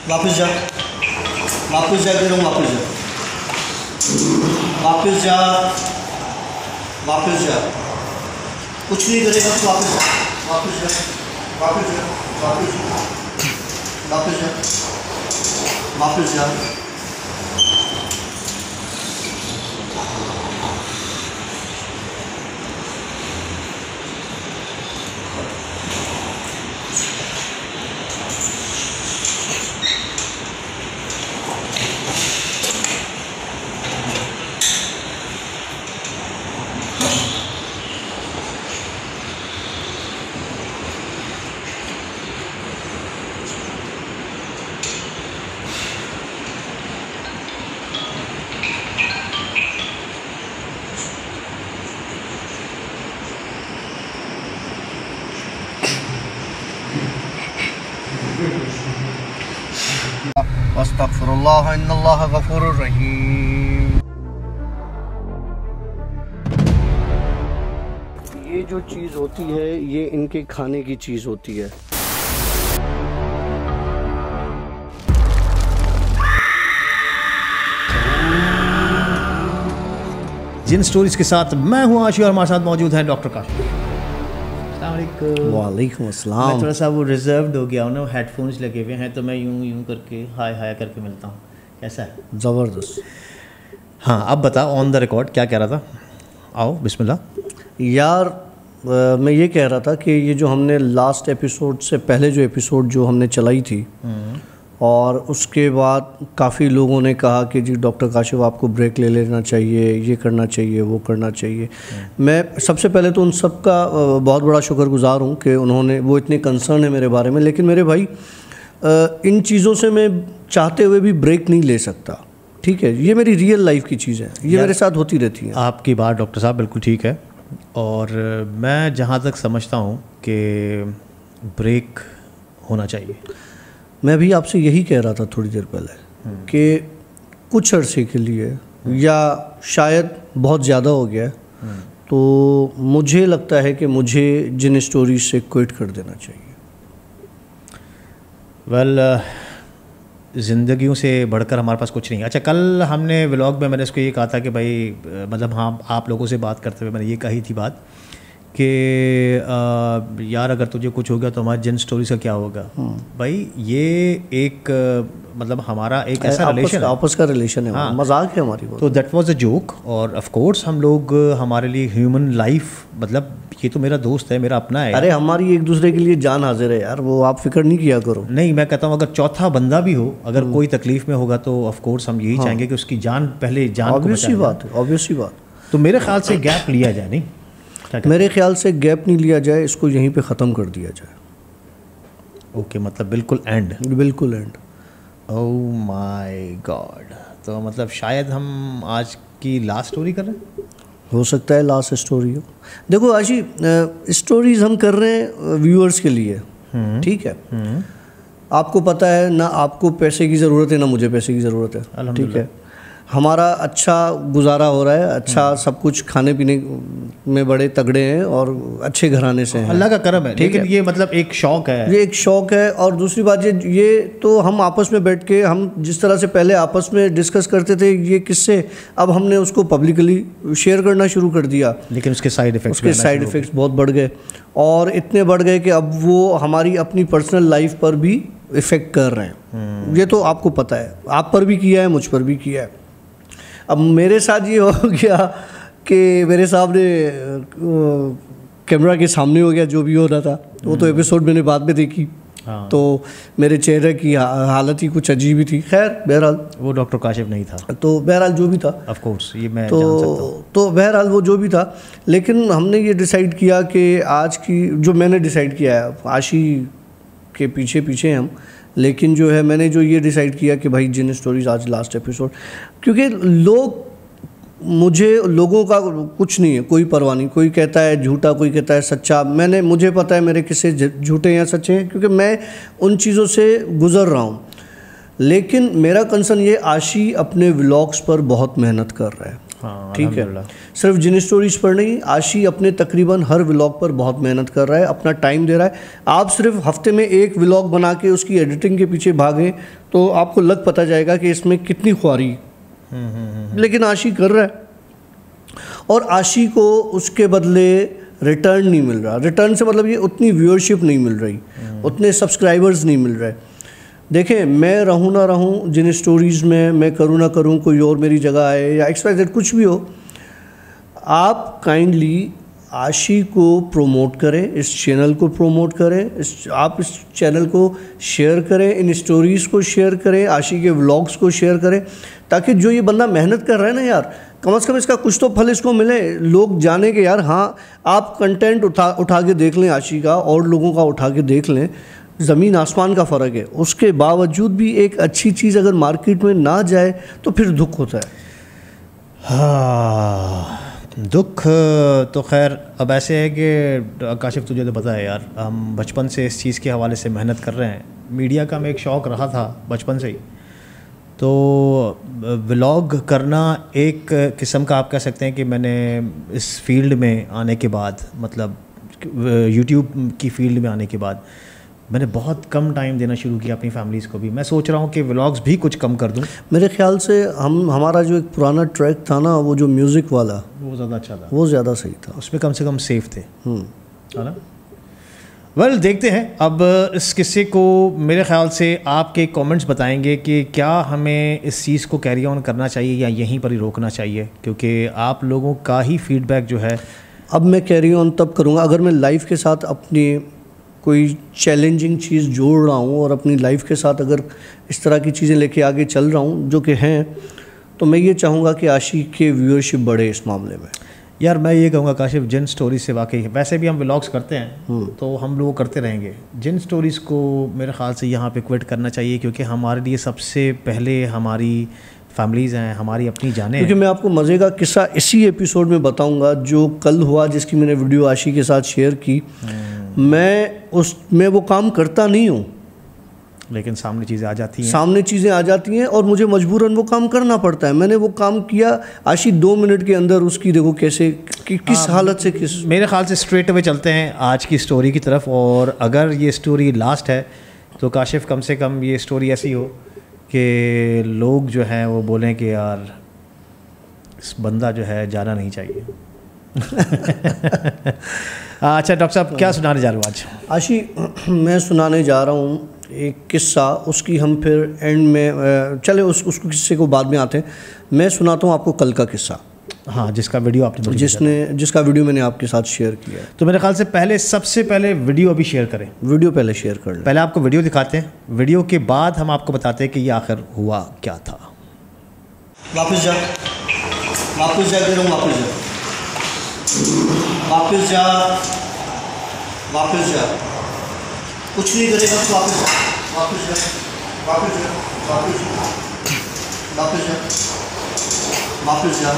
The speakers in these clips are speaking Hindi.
वापस जा, वापस जा, कह रहा हूँ वापस जा, वापस जा, वापस जा। कुछ नहीं करेगा तो वापस जा, वापस जा, वापस जा, वापस जा, वापस जा, वापस जा। अस्तगफिरुल्लाह इन्नल्लाह गफूरुर रहीम। ये जो चीज़ होती है ये इनके खाने की चीज़ होती है। जिन स्टोरीज के साथ मैं हूँ आशी और हमारे साथ मौजूद हैं डॉक्टर काशिफ। वालेकुम अस्सलाम। मैं थोड़ा सा वो रिजर्व्ड हो गया हूँ ना, हेडफोन्स लगे हुए हैं तो मैं यूं करके हाय हाय करके मिलता हूँ। कैसा है? ज़बरदस्त। हाँ अब बता, ऑन द रिकॉर्ड क्या कह रहा था? आओ बिस्मिल्लाह। यार मैं ये कह रहा था कि ये जो हमने लास्ट एपिसोड से पहले जो एपिसोड जो हमने चलाई थी और उसके बाद काफ़ी लोगों ने कहा कि जी डॉक्टर काशिफ आपको ब्रेक ले लेना चाहिए, ये करना चाहिए, वो करना चाहिए। मैं सबसे पहले तो उन सब का बहुत बड़ा शुक्रगुजार हूँ कि उन्होंने वो इतने कंसर्न है मेरे बारे में। लेकिन मेरे भाई इन चीज़ों से मैं चाहते हुए भी ब्रेक नहीं ले सकता, ठीक है? ये मेरी रियल लाइफ की चीज़ है, ये मेरे साथ होती रहती है। आपकी बात डॉक्टर साहब बिल्कुल ठीक है और मैं जहाँ तक समझता हूँ कि ब्रेक होना चाहिए। मैं भी आपसे यही कह रहा था थोड़ी देर पहले कि कुछ अरसे के लिए या शायद बहुत ज़्यादा हो गया तो मुझे लगता है कि मुझे जिन स्टोरीज से क्विट कर देना चाहिए। ज़िंदगियों से बढ़कर हमारे पास कुछ नहीं। अच्छा, कल हमने व्लॉग में मैंने इसको ये कहा था कि भाई मतलब हाँ आप लोगों से बात करते हुए मैंने ये कही थी बात कि यार अगर तुझे कुछ हो गया तो हमारी जिन स्टोरीज का क्या होगा। भाई ये एक मतलब हमारा एक ऐसा रिलेशन, आपस का रिलेशन है। हाँ, मजाक है हमारी। तो दैट वाज अ जोक और ऑफ कोर्स हम लोग हमारे लिए ह्यूमन लाइफ मतलब ये तो मेरा दोस्त है, मेरा अपना है। अरे हमारी एक दूसरे के लिए जान हाजिर है यार, वो आप फिक्र नहीं किया करो। नहीं, मैं कहता हूँ अगर चौथा बंदा भी हो, अगर कोई तकलीफ में होगा तो ऑफ कोर्स हम यही चाहेंगे कि उसकी जान पहले जान को बचाए। ऑब्वियसली बात है, ऑब्वियसली बात। तो मेरे ख्याल से गैप लिया जाए। नहीं, मेरे ख्याल से गैप नहीं लिया जाए, इसको यहीं पे ख़त्म कर दिया जाए। ओके, मतलब बिल्कुल एंड। बिल्कुल एंड। Oh my God. तो मतलब शायद हम आज की लास्ट स्टोरी कर रहे हैं। हो सकता है लास्ट स्टोरी हो। देखो आशी, स्टोरीज हम कर रहे हैं व्यूअर्स के लिए, ठीक है? आपको पता है ना, आपको पैसे की ज़रूरत है ना मुझे पैसे की ज़रूरत है, ठीक है? हमारा अच्छा गुजारा हो रहा है, अच्छा सब कुछ, खाने पीने में बड़े तगड़े हैं और अच्छे घराने से हैं, अल्लाह का करम है। लेकिन ये मतलब एक शौक़ है, ये एक शौक़ है। और दूसरी बात ये तो हम आपस में बैठ के हम जिस तरह से पहले आपस में डिस्कस करते थे ये किस्से, अब हमने उसको पब्लिकली शेयर करना शुरू कर दिया। लेकिन उसके साइड इफ़ेक्ट्स बहुत बढ़ गए और इतने बढ़ गए कि अब वो हमारी अपनी पर्सनल लाइफ पर भी इफ़ेक्ट कर रहे हैं। ये तो आपको पता है, आप पर भी किया है, मुझ पर भी किया है। अब मेरे साथ ये हो गया कि मेरे सामने कैमरा के सामने हो गया जो भी हो रहा था। वो तो एपिसोड मैंने बाद में देखी। हाँ। तो मेरे चेहरे की हालत ही कुछ अजीब ही थी। खैर बहरहाल वो डॉक्टर काशिफ नहीं था, तो बहरहाल जो भी था, ऑफ कोर्स ये मैं जान सकता हूँ। तो बहरहाल वो जो भी था, लेकिन हमने ये डिसाइड किया कि आज की जो मैंने डिसाइड किया है, आशी के पीछे पीछे हम, लेकिन जो है मैंने जो ये डिसाइड किया कि भाई जिन स्टोरीज आज लास्ट एपिसोड, क्योंकि मुझे लोगों का कुछ नहीं है, कोई परवाह नहीं। कोई कहता है झूठा, कोई कहता है सच्चा। मुझे पता है मेरे किस्से झूठे या सच्चे हैं क्योंकि मैं उन चीज़ों से गुज़र रहा हूँ। लेकिन मेरा कंसर्न ये, आशी अपने व्लॉग्स पर बहुत मेहनत कर रहा है हाँ, ठीक है। अल्हम्दुलिल्लाह। सिर्फ जिन स्टोरीज पर नहीं, आशी अपने तकरीबन हर व्लॉग पर बहुत मेहनत कर रहा है, अपना टाइम दे रहा है। आप सिर्फ हफ्ते में एक व्लॉग बना के उसकी एडिटिंग के पीछे भागे तो आपको लग पता जाएगा कि इसमें कितनी ख्वारी, लेकिन आशी कर रहा है। और आशी को उसके बदले रिटर्न नहीं मिल रहा। रिटर्न से मतलब ये उतनी व्यूअरशिप नहीं मिल रही, उतने सब्सक्राइबर्स नहीं मिल रहे। देखें, मैं रहूँ ना रहूँ जिन स्टोरीज़ में, मैं करूँ ना करूँ, कोई और मेरी जगह आए या XYZ कुछ भी हो, आप काइंडली आशी को प्रोमोट करें, इस चैनल को प्रोमोट करें, आप इस चैनल को शेयर करें, इन स्टोरीज़ को शेयर करें, आशी के व्लॉग्स को शेयर करें, ताकि जो ये बंदा मेहनत कर रहा है ना यार, कम से कम इसका कुछ तो फल इसको मिले। लोग जाने के यार हाँ, आप कंटेंट उठा के देख लें आशी का, और लोगों का उठा के देख लें, ज़मीन आसमान का फ़र्क है। उसके बावजूद भी एक अच्छी चीज़ अगर मार्केट में ना जाए तो फिर दुख होता है। हाँ, दुख तो खैर अब ऐसे है कि काशिफ तुझे तो पता है यार, हम बचपन से इस चीज़ के हवाले से मेहनत कर रहे हैं। मीडिया का हमें एक शौक़ रहा था बचपन से ही, तो व्लॉग करना एक किस्म का आप कह सकते हैं कि मैंने इस फील्ड में आने के बाद, मतलब यूट्यूब की फील्ड में आने के बाद मैंने बहुत कम टाइम देना शुरू किया अपनी फैमिलीज़ को भी। मैं सोच रहा हूँ कि व्लॉग्स भी कुछ कम कर दूँ। मेरे ख्याल से हमारा जो एक पुराना ट्रैक था ना, वो जो म्यूज़िक वाला, वो ज़्यादा अच्छा था, वो ज़्यादा सही था, उसमें कम से कम सेफ थे, है ना। वेल, देखते हैं अब इस किस्से को। मेरे ख्याल से आपके कमेंट्स बताएंगे कि क्या हमें इस चीज़ को कैरी ऑन करना चाहिए या यहीं पर ही रोकना चाहिए, क्योंकि आप लोगों का ही फीडबैक जो है। अब मैं कैरी ऑन तब करूँगा अगर मैं लाइफ के साथ अपनी कोई चैलेंजिंग चीज़ जोड़ रहा हूँ, और अपनी लाइफ के साथ अगर इस तरह की चीज़ें लेके आगे चल रहा हूँ जो कि हैं, तो मैं ये चाहूँगा कि आशी के व्यूअरशिप बढ़े इस मामले में। यार मैं ये कहूँगा काशिफ, जिन स्टोरीज से वाकई वैसे भी हम व्लॉग्स करते हैं तो हम लोग करते रहेंगे, जिन स्टोरीज़ को मेरे ख्याल से यहाँ पे क्विट करना चाहिए, क्योंकि हमारे लिए सबसे पहले हमारी फैमिलीज़ हैं, हमारी अपनी जानें। क्योंकि मैं आपको मज़े का किस्सा इसी एपिसोड में बताऊंगा जो कल हुआ, जिसकी मैंने वीडियो आशी के साथ शेयर की। मैं वो काम करता नहीं हूँ, लेकिन सामने चीज़ें आ जाती हैं, सामने चीज़ें आ जाती हैं और मुझे मजबूरन वो काम करना पड़ता है। मैंने वो काम किया, आशी 2 मिनट के अंदर उसकी देखो कैसे किस हालत से किस। मेरे ख्याल से स्ट्रेट अवे चलते हैं आज की स्टोरी की तरफ। और अगर ये स्टोरी लास्ट है तो काशिफ कम से कम ये स्टोरी ऐसी हो कि लोग जो हैं वो बोलें कि यार इस बंदा जो है जाना नहीं चाहिए। अच्छा डॉक्टर साहब, क्या सुनाने जा रहे हो आज? आशी, मैं सुनाने जा रहा हूँ एक किस्सा, उसकी हम फिर एंड में चले उस किस्से को बाद में आते हैं। मैं सुनाता हूँ आपको कल का किस्सा। हाँ, जिसका वीडियो आपने जिसका वीडियो मैंने आपके साथ शेयर किया है। तो मेरे ख्याल से सबसे पहले वीडियो अभी शेयर करें। वीडियो पहले शेयर कर लें। पहले आपको वीडियो दिखाते हैं, वीडियो के बाद हम आपको बताते हैं कि ये आखिर हुआ क्या था। वापस जा, वापस जा, वापस जा, वापस जा, वापस जा, कुछ नहीं करेगा तो वापस जा, वापस जा, वापस जा, वापस जा, वापस जा, वापस जा।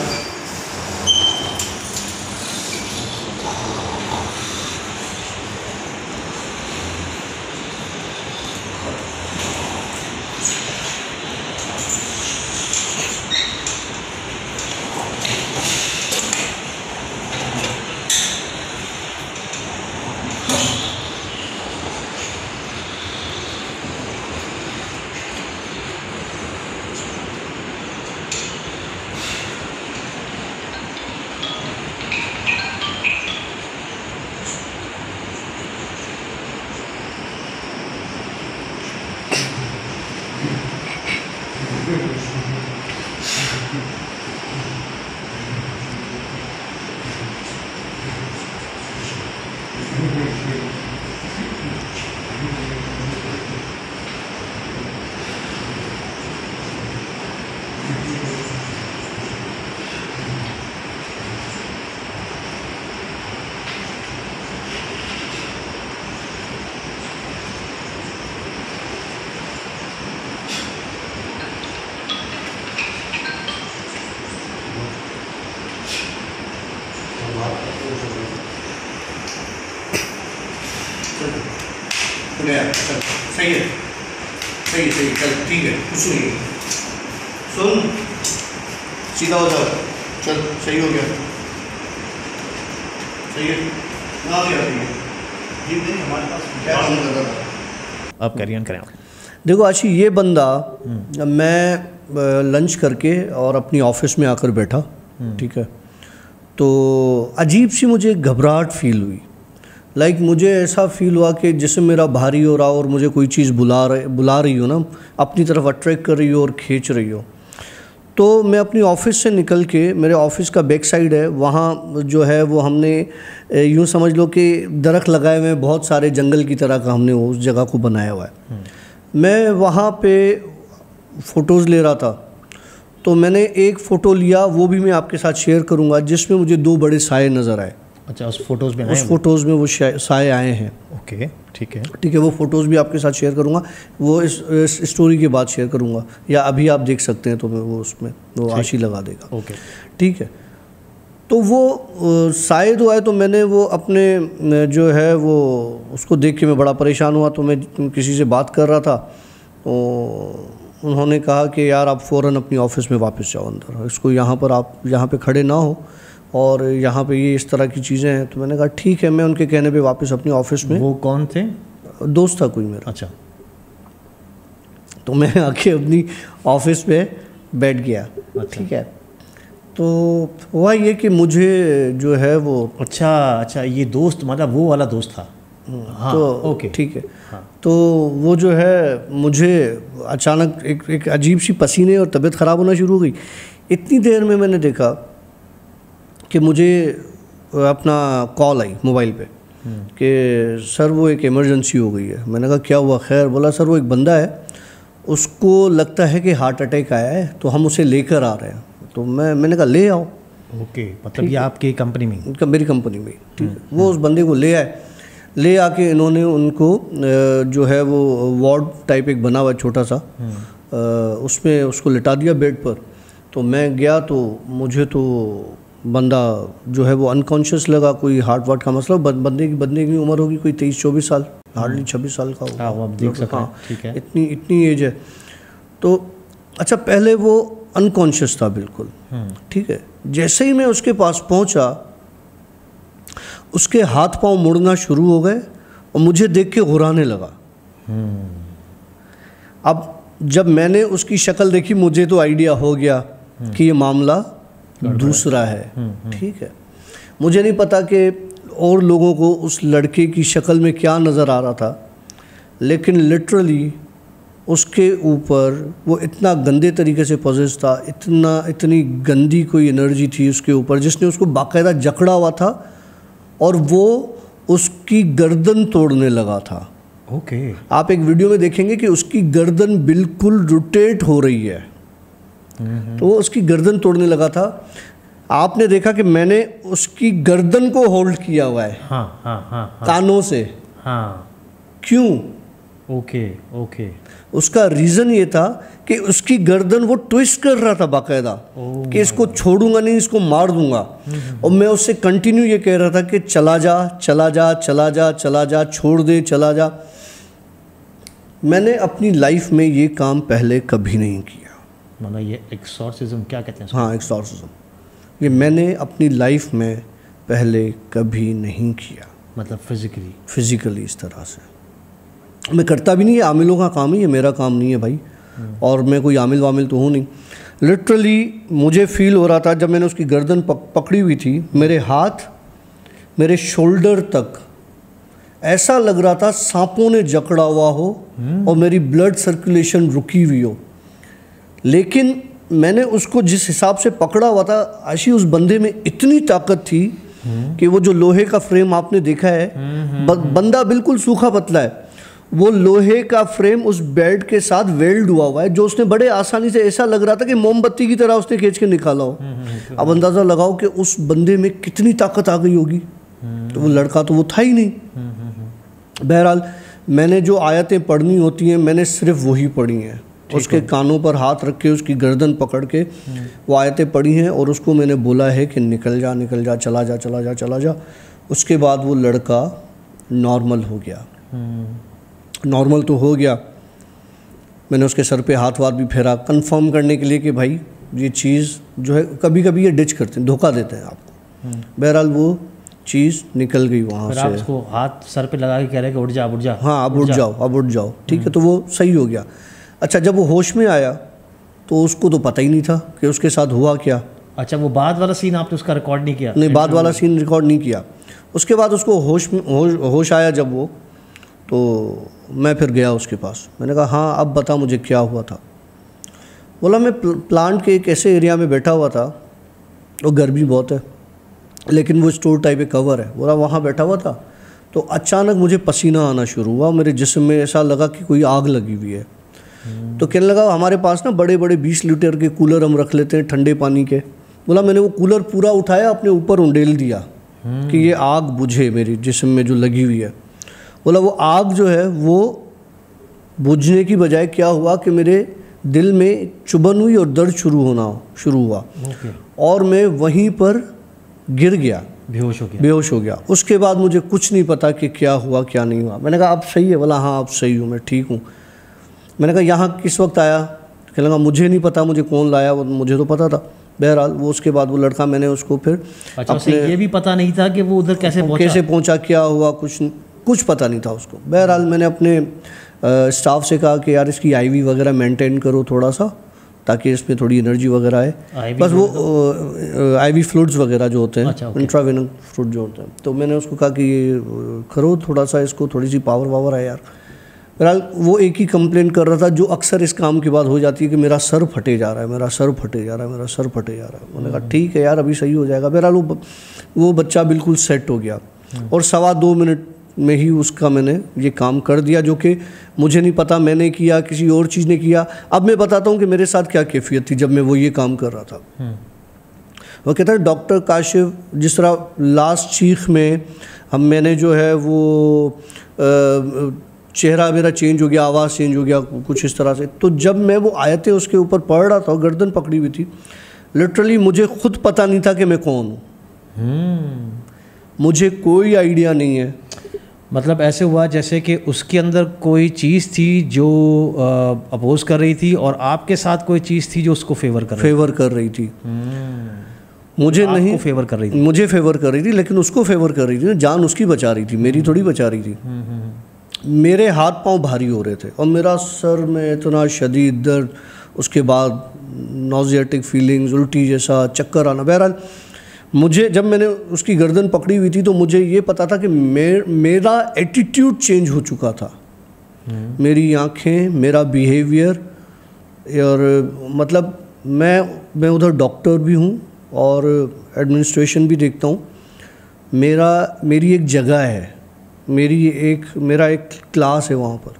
सही है, सही चल ठीक है, कुछ नहीं। सुन, सीधा हो जाओ, चल सही हो गया, सही है, आ गया ये नहीं हमारे पास क्या काम कर रहा था। अब कैरियर करें। देखो आशी, ये बंदा मैं लंच करके और अपनी ऑफिस में आकर बैठा, ठीक है, तो अजीब सी मुझे घबराहट फील हुई। लाइक मुझे ऐसा फील हुआ कि जैसे मेरा भारी हो रहा और मुझे कोई चीज़ बुला रही हो ना, अपनी तरफ अट्रैक्ट कर रही हो और खींच रही हो। तो मैं अपनी ऑफ़िस से निकल के, मेरे ऑफ़िस का बैक साइड है, वहाँ जो है वो हमने यूँ समझ लो कि दरख्त लगाए हुए हैं, बहुत सारे जंगल की तरह का हमने उस जगह को बनाया हुआ है। मैं वहाँ पे फ़ोटोज़ ले रहा था, तो मैंने एक फ़ोटो लिया, वो भी मैं आपके साथ शेयर करूँगा, जिसमें मुझे 2 बड़े साए नज़र आए। अच्छा, उस फोटोज़ में उस फोटोज़ में वो साए आए हैं। ओके, ठीक है, ठीक है, वो फ़ोटोज़ भी आपके साथ शेयर करूँगा, वो इस स्टोरी के बाद शेयर करूँगा, या अभी आप देख सकते हैं तो मैं वो उसमें वो आशी लगा देगा। ओके, ठीक है। तो वो साए दो आए, तो मैंने वो अपने जो है वो उसको देख के मैं बड़ा परेशान हुआ। तो मैं किसी से बात कर रहा था, तो उन्होंने कहा कि यार आप फ़ौरन अपनी ऑफ़िस में वापस जाओ अंदर, इसको यहाँ पर आप यहाँ पे खड़े ना हो, और यहाँ पे ये इस तरह की चीज़ें हैं। तो मैंने कहा ठीक है, मैं उनके कहने पे वापस अपनी ऑफ़िस में। वो कौन थे? दोस्त था कोई मेरा। अच्छा। तो मैं आके अपनी ऑफ़िस में बैठ गया। अच्छा। ठीक है, तो हुआ ये कि मुझे जो है वो अच्छा, ये दोस्त मतलब वो वाला दोस्त था। हाँ, तो ओके, ठीक है। हाँ। तो वो जो है मुझे अचानक एक अजीब सी पसीने और तबीयत ख़राब होना शुरू हो गई। इतनी देर में मैंने देखा कि मुझे अपना कॉल आई मोबाइल पे कि सर वो एक इमरजेंसी हो गई है। मैंने कहा क्या हुआ? खैर, बोला सर वो एक बंदा है, उसको लगता है कि हार्ट अटैक आया है, तो हम उसे लेकर आ रहे हैं। तो मैंने कहा ले आओ। ओके, मतलब ये आपकी कंपनी में? मेरी कंपनी में। ठीक है, वो उस बंदे को ले आए। ले आके इन्होंने उनको जो है वो वार्ड टाइप एक बना हुआ छोटा सा, उसमें उसको लिटा दिया बेड पर। तो मैं गया तो मुझे तो बंदा जो है वो अनकॉन्शियस लगा, कोई हार्ट वार्ट का मसला। बंदे की उम्र होगी कोई 23-24 साल, हार्डली 26 साल का होगा। आप देख सकते हैं। ठीक है, इतनी एज है। तो अच्छा, पहले वो अनकॉन्शियस था बिल्कुल। ठीक है, जैसे ही मैं उसके पास पहुंचा, उसके हाथ पांव मुड़ना शुरू हो गए और मुझे देख के घुराने लगा। अब जब मैंने उसकी शक्ल देखी, मुझे तो आइडिया हो गया कि ये मामला दूसरा है। ठीक है, मुझे नहीं पता कि और लोगों को उस लड़के की शक्ल में क्या नज़र आ रहा था, लेकिन लिटरली उसके ऊपर वो इतना गंदे तरीके से पोजेस था, इतनी गंदी कोई एनर्जी थी उसके ऊपर, जिसने उसको बाकायदा जकड़ा हुआ था और वो उसकी गर्दन तोड़ने लगा था। ओके। आप एक वीडियो में देखेंगे कि उसकी गर्दन बिल्कुल रोटेट हो रही है। तो वो उसकी गर्दन तोड़ने लगा था। आपने देखा कि मैंने उसकी गर्दन को होल्ड किया हुआ है। हाँ। कानों से। हाँ। क्यों? ओके। उसका रीज़न ये था कि उसकी गर्दन वो ट्विस्ट कर रहा था बाकायदा कि इसको छोड़ूंगा नहीं, इसको मार दूंगा। और मैं उससे कंटिन्यू ये कह रहा था कि चला जा, छोड़ दे, चला जा। मैंने अपनी लाइफ में ये काम पहले कभी नहीं किया। मतलब ये एक्सॉर्सिज्म क्या कहते हैं? हाँ, एक्सॉर्सिज्म ये मैंने अपनी लाइफ में पहले कभी नहीं किया। मतलब फिजिकली इस तरह से मैं करता भी नहीं। ये आमिलों का काम है, ये मेरा काम नहीं है भाई। और मैं कोई आमिल वामिल तो हूँ नहीं। लिटरली मुझे फील हो रहा था जब मैंने उसकी गर्दन पकड़ी हुई थी, मेरे हाथ मेरे शोल्डर तक ऐसा लग रहा था सांपों ने जकड़ा हुआ हो और मेरी ब्लड सर्कुलेशन रुकी हुई हो। लेकिन मैंने उसको जिस हिसाब से पकड़ा हुआ था आशी, उस बंदे में इतनी ताकत थी कि वो जो लोहे का फ्रेम आपने देखा है, बंदा बिल्कुल सूखा पतला है, वो लोहे का फ्रेम उस बेड के साथ वेल्ड हुआ है, जो उसने बड़े आसानी से, ऐसा लग रहा था कि मोमबत्ती की तरह उसने खींच के निकाला हो। अब अंदाज़ा लगाओ कि उस बंदे में कितनी ताकत आ गई होगी। तो वो लड़का तो वो था ही नहीं। बहरहाल मैंने जो आयतें पढ़नी होती हैं मैंने सिर्फ वही पढ़ी हैं। उसके कानों पर हाथ रख के, उसकी गर्दन पकड़ के वो आयतें पढ़ी हैं और उसको मैंने बोला है कि निकल जा, चला जा। उसके बाद वो लड़का नॉर्मल हो गया। नॉर्मल तो हो गया। मैंने उसके सर पे हाथ वाथ भी फेरा कंफर्म करने के लिए कि भाई ये चीज़ जो है कभी कभी ये डिच करते हैं, धोखा देते हैं आपको। बहरहाल वो चीज़ निकल गई वहाँ फिर से। आप उसको हाथ सर पे लगा के कह रहे कि उठ जा उठ जा। हाँ अब उठ जाओ ठीक है, तो वो सही हो गया। अच्छा जब वो होश में आया तो उसको तो पता ही नहीं था कि उसके साथ हुआ क्या। अच्छा वो बाद वाला सीन आपने उसका रिकॉर्ड नहीं किया? नहीं, बाद वाला सीन रिकॉर्ड नहीं किया। उसके बाद उसको होश आया जब वो, तो मैं फिर गया उसके पास। मैंने कहा हाँ अब बता मुझे क्या हुआ था। बोला मैं प्लांट के एक ऐसे एरिया में बैठा हुआ था, वो गर्मी बहुत है लेकिन वो स्टोर टाइप एक कवर है। बोला वहाँ बैठा हुआ था तो अचानक मुझे पसीना आना शुरू हुआ, मेरे जिस्म में ऐसा लगा कि कोई आग लगी हुई है। तो कहने लगा हमारे पास ना बड़े बड़े 20 लीटर के कूलर हम रख लेते हैं ठंडे पानी के। बोला मैंने वो कूलर पूरा उठाया, अपने ऊपर उंडेल दिया कि ये आग बुझे मेरी जिस्म में जो लगी हुई है। बोला वो आग जो है वो बुझने की बजाय क्या हुआ कि मेरे दिल में चुभन हुई और दर्द शुरू हुआ और मैं वहीं पर गिर गया, बेहोश हो गया। उसके बाद मुझे कुछ नहीं पता कि क्या हुआ क्या नहीं हुआ। मैंने कहा आप सही है? बोला हाँ अब सही हूँ, मैं ठीक हूँ। मैंने कहा यहाँ किस वक्त आया? कहने लगा मुझे नहीं पता, मुझे कौन लाया, वो मुझे तो पता था। बहरहाल वो उसके बाद वो लड़का, मैंने उसको फिर अपने ये भी पता नहीं था कि वो उधर कैसे पहुंचा, क्या हुआ, कुछ पता नहीं था उसको। बहरहाल मैंने अपने स्टाफ से कहा कि यार इसकी आईवी वगैरह मेंटेन करो थोड़ा सा, ताकि इसमें थोड़ी एनर्जी वगैरह आए। बस वो आईवी फ्लूइड्स वगैरह जो होते हैं, इंट्रावेनस फ्लूइड जो होते हैं, तो मैंने उसको कहा कि ये करो थोड़ा सा, इसको थोड़ी सी पावर आए यार। बहरहाल वो एक ही कंप्लेंट कर रहा था जो अक्सर इस काम के बाद हो जाती है कि मेरा सर फटे जा रहा है, मेरा सर फटे जा रहा है, मेरा सर फटे जा रहा है। मैंने कहा ठीक है यार अभी सही हो जाएगा। बहरहाल वो बच्चा बिल्कुल सेट हो गया और 2.25 मिनट में ही उसका मैंने ये काम कर दिया, जो कि मुझे नहीं पता मैंने किया किसी और चीज़ ने किया। अब मैं बताता हूँ कि मेरे साथ क्या कैफियत थी जब मैं वो ये काम कर रहा था। वो कहता है डॉक्टर काशिफ, जिस तरह लास्ट चीख में मैंने जो है वो चेहरा मेरा चेंज हो गया, आवाज़ चेंज हो गया कुछ इस तरह से। तो जब मैं वो आयतें उसके ऊपर पढ़ रहा था, गर्दन पकड़ी हुई थी, लिटरली मुझे खुद पता नहीं था कि मैं कौन हूँ। मुझे कोई आइडिया नहीं है। मतलब ऐसे हुआ जैसे कि उसके अंदर कोई चीज़ थी जो अपोज कर रही थी और आपके साथ कोई चीज़ थी जो उसको फेवर कर रही थी। मुझे नहीं फेवर कर रही थी, मुझे फेवर कर रही थी, लेकिन उसको फेवर कर रही थी। जान उसकी बचा रही थी, मेरी थोड़ी बचा रही थी। मेरे हाथ पांव भारी हो रहे थे और मेरा सर में इतना शदीद दर्द, उसके बाद नॉजियाटिक फीलिंग्स, उल्टी जैसा, चक्कर आना। बहरहाल मुझे जब मैंने उसकी गर्दन पकड़ी हुई थी तो मुझे ये पता था कि मेरा एटीट्यूड चेंज हो चुका था। मेरी आंखें, मेरा बिहेवियर, और मतलब मैं उधर डॉक्टर भी हूँ और एडमिनिस्ट्रेशन भी देखता हूँ। मेरी एक जगह है, मेरा एक क्लास है वहाँ पर।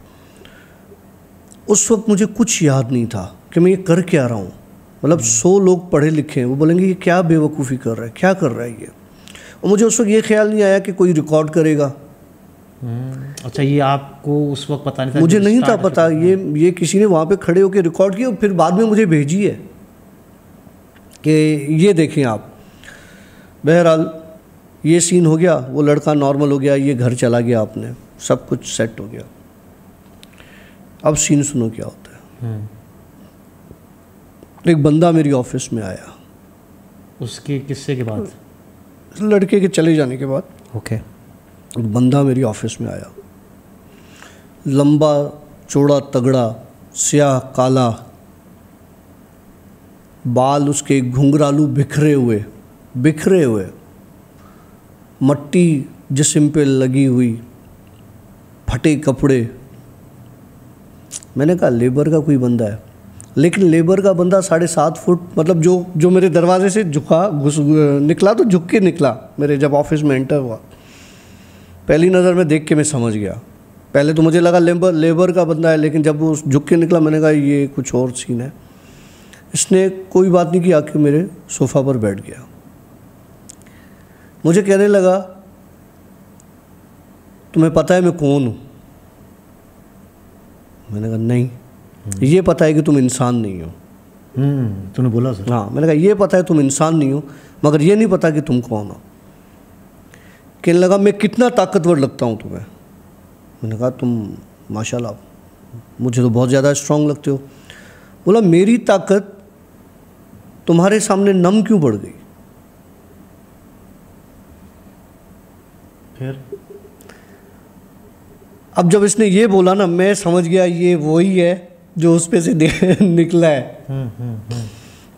उस वक्त मुझे कुछ याद नहीं था कि मैं ये कर क्या रहा हूँ। मतलब 100 लोग पढ़े लिखे हैं, वो बोलेंगे ये क्या बेवकूफ़ी कर रहा है, क्या कर रहा है ये। और मुझे उस वक्त ये ख्याल नहीं आया कि कोई रिकॉर्ड करेगा। अच्छा, ये आपको उस वक्त पता नहीं था? मुझे नहीं था पता। ये किसी ने वहाँ पे खड़े होकर रिकॉर्ड किया और फिर बाद में मुझे भेजी है कि ये देखें आप। बहरहाल ये सीन हो गया, वो लड़का नॉर्मल हो गया, ये घर चला गया, आपने सब कुछ सेट हो गया। अब सीन सुनो क्या होता है। एक बंदा मेरी ऑफिस में आया, उसके किस्से के बाद, लड़के के चले जाने के बाद। ओके। एक बंदा मेरी ऑफिस में आया, लंबा चौड़ा तगड़ा, स्याह काला, बाल उसके घुंघरालू बिखरे हुए, मट्टी जिस्म पे लगी हुई, फटे कपड़े। मैंने कहा लेबर का कोई बंदा है, लेकिन लेबर का बंदा 7.5 फुट, मतलब जो मेरे दरवाजे से निकला तो झुक के निकला। मेरे जब ऑफिस में एंटर हुआ, पहली नज़र में देख के मैं समझ गया। पहले तो मुझे लगा लेबर का बंदा है, लेकिन जब वो झुक के निकला मैंने कहा ये कुछ और सीन है। इसने कोई बात नहीं की, आके मेरे सोफ़ा पर बैठ गया। मुझे कहने लगा तुम्हें पता है मैं कौन हूँ? मैंने कहा नहीं। ये पता है कि तुम इंसान नहीं हो। तूने बोला सर? हाँ। मैंने कहा ये पता है तुम इंसान नहीं हो, मगर ये नहीं पता कि तुम कौन हो। कहने लगा मैं कितना ताकतवर लगता हूँ तुम्हें? मैंने कहा तुम माशाल्लाह मुझे तो बहुत ज़्यादा स्ट्रांग लगते हो। बोला मेरी ताकत तुम्हारे सामने नम क्यों पड़ गई? फिर अब जब इसने ये बोला ना, मैं समझ गया ये वही है जो उस पे से निकला है।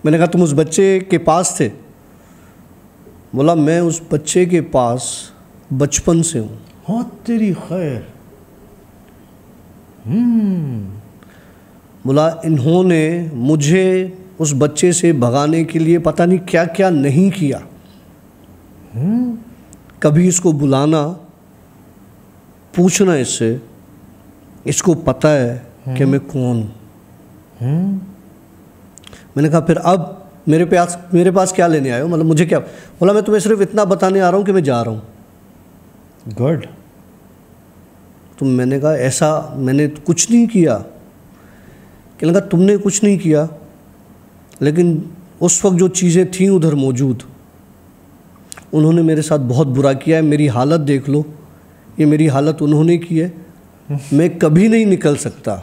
मैंने कहा तुम उस बच्चे के पास थे? बोला मैं उस बच्चे के पास बचपन से हूँ। हाँ तेरी खैर। बोला इन्होंने मुझे उस बच्चे से भगाने के लिए पता नहीं क्या क्या नहीं किया। कभी इसको बुलाना, पूछना इससे, इसको पता है कि मैं कौन हूँ। मैंने कहा फिर अब मेरे पास क्या लेने आए हो, मतलब मुझे क्या? बोला मैं तुम्हें सिर्फ इतना बताने आ रहा हूँ कि मैं जा रहा हूँ। गुड। तो मैंने कहा ऐसा मैंने कुछ नहीं किया। कहने लगा तुमने कुछ नहीं किया, लेकिन उस वक्त जो चीज़ें थीं उधर मौजूद, उन्होंने मेरे साथ बहुत बुरा किया है। मेरी हालत देख लो, ये मेरी हालत उन्होंने की है। मैं कभी नहीं निकल सकता,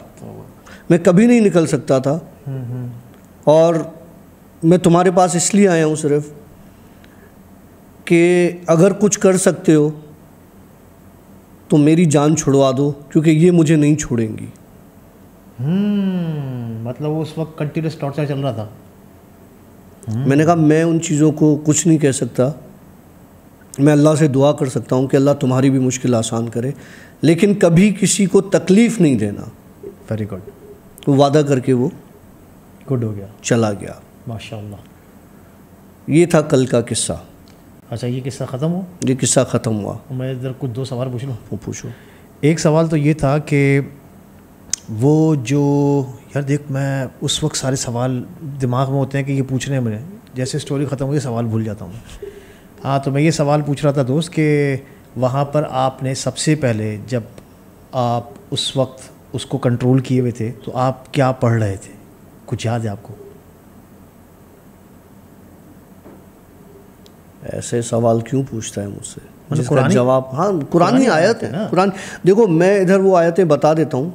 मैं कभी नहीं निकल सकता था। और मैं तुम्हारे पास इसलिए आया हूँ सिर्फ कि अगर कुछ कर सकते हो तो मेरी जान छुड़वा दो, क्योंकि ये मुझे नहीं छोड़ेंगी। मतलब उस वक्त कंटिन्यूस टॉर्चर चल रहा था। मैंने कहा मैं उन चीज़ों को कुछ नहीं कह सकता, मैं अल्लाह से दुआ कर सकता हूँ कि अल्लाह तुम्हारी भी मुश्किल आसान करे, लेकिन कभी किसी को तकलीफ़ नहीं देना। Very good. तो वादा करके वो गुड हो गया, चला गया। माशाल्लाह। ये था कल का किस्सा। अच्छा ये किस्सा ख़त्म हो? ये किस्सा ख़त्म हुआ। मैं इधर कुछ दो सवाल पूछ लूँ? वो पूछो। एक सवाल तो ये था कि वो जो यार देख, मैं उस वक्त सारे सवाल दिमाग में होते हैं कि ये पूछने में, जैसे स्टोरी ख़त्म हुई सवाल भूल जाता हूँ। हाँ, तो मैं ये सवाल पूछ रहा था दोस्त कि वहाँ पर आपने सबसे पहले जब आप उस वक्त उसको कंट्रोल किए हुए थे तो आप क्या पढ़ रहे थे? कुछ याद है आपको? ऐसे सवाल क्यों पूछता है मुझसे? मतलब जिसका जवाब, हाँ कुरानी आयत है ना। कुरान देखो, मैं इधर वो आयतें बता देता हूँ।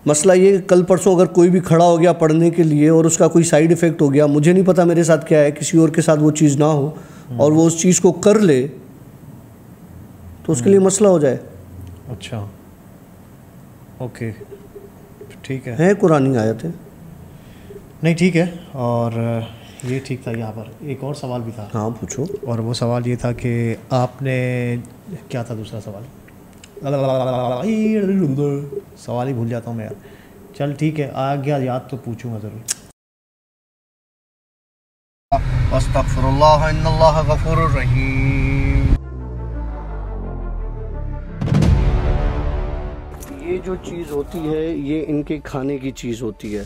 मसला ये, कल परसों अगर कोई भी खड़ा हो गया पढ़ने के लिए और उसका कोई साइड इफ़ेक्ट हो गया, मुझे नहीं पता मेरे साथ क्या है, किसी और के साथ वो चीज़ ना हो और वो उस चीज़ को कर ले तो उसके लिए मसला हो जाए। अच्छा, ओके, ठीक है कुरानी आयत है। नहीं ठीक है, और ये ठीक था। यहाँ पर एक और सवाल भी था। हाँ पूछो। और वो सवाल ये था कि आपने, क्या था दूसरा सवाल? सवाल ही भूल जाता हूँ मैं यार। चल ठीक है, आ गया याद तो पूछूंगा ज़रूर। अस्तगफिरुल्लाह इन्नल्लाह गफूरुर रहीम। ये जो चीज़ होती है ये इनके खाने की चीज़ होती है।